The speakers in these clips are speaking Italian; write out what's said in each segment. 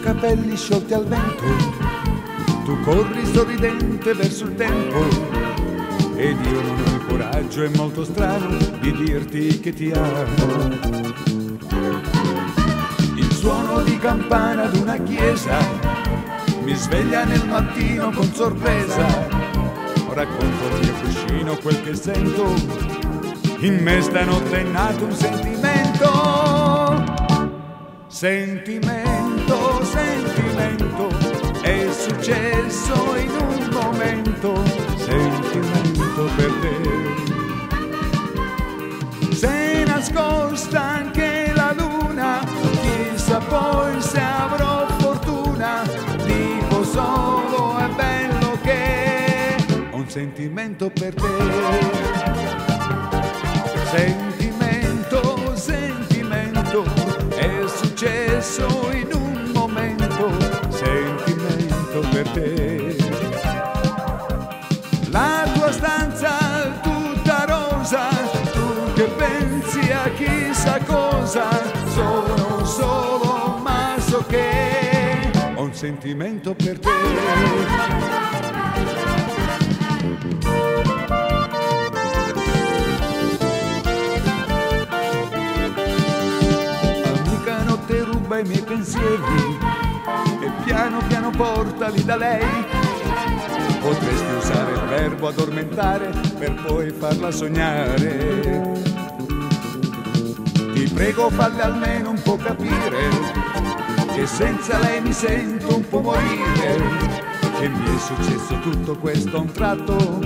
capelli sciolti al vento, tu corri sorridente verso il tempo, ed io non ho il coraggio, è molto strano, di dirti che ti amo. Il suono di campana d'una chiesa mi sveglia nel mattino con sorpresa. Racconto al mio cuscino quel che sento, in me stanotte è nato un sentimento. Sentimento, sentimento, è successo in un momento. Sentimento per te. S'è nascosta anche la luna, chissà poi se avrò fortuna. Dico solo è bello che ho un sentimento per te. Sentimento, sentimento, è successo in un momento. Sentimento per te. La tua stanza tutta rosa, tu che pensi a chissà cosa, sono solo maso che ho un sentimento per te. Amica notte ruba i miei pensieri e piano piano portali da lei. Potresti usare il verbo addormentare per poi farla sognare. Ti prego, falle almeno un po' capire che senza lei mi sento un po' morire. Che mi è successo tutto questo a un tratto,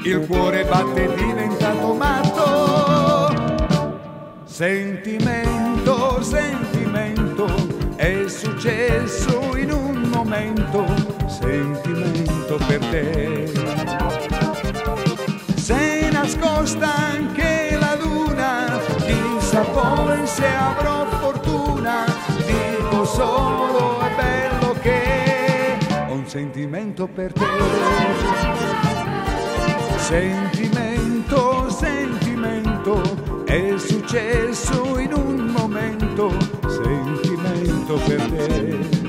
il cuore batte diventato matto. Sentimento, sentimento, è successo in un momento. Sentimento per te. S'è nascosta anche la luna, chissà poi se avrò fortuna. Dico solo è bello che ho un sentimento per te. Sentimento, sentimento, è successo in un momento. Sentimento per te.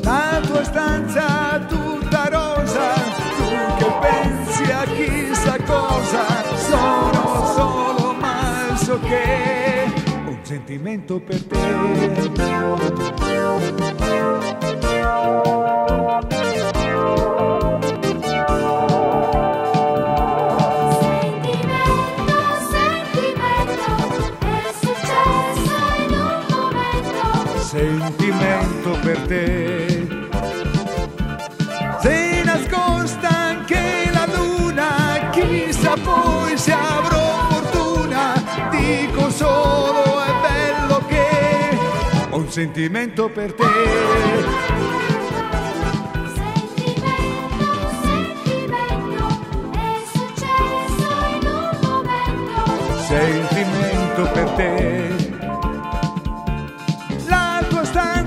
La tua stanza tutta rosa, tu che pensi a chissà cosa, sono solo ma so che ho un sentimento per te. Sentimento per te. S'è nascosta anche la luna, chissà poi se avrò fortuna. Dico solo è bello che ho un sentimento per te. Sentimento, sentimento, è successo in un momento. Sentimento per te. La tua stanza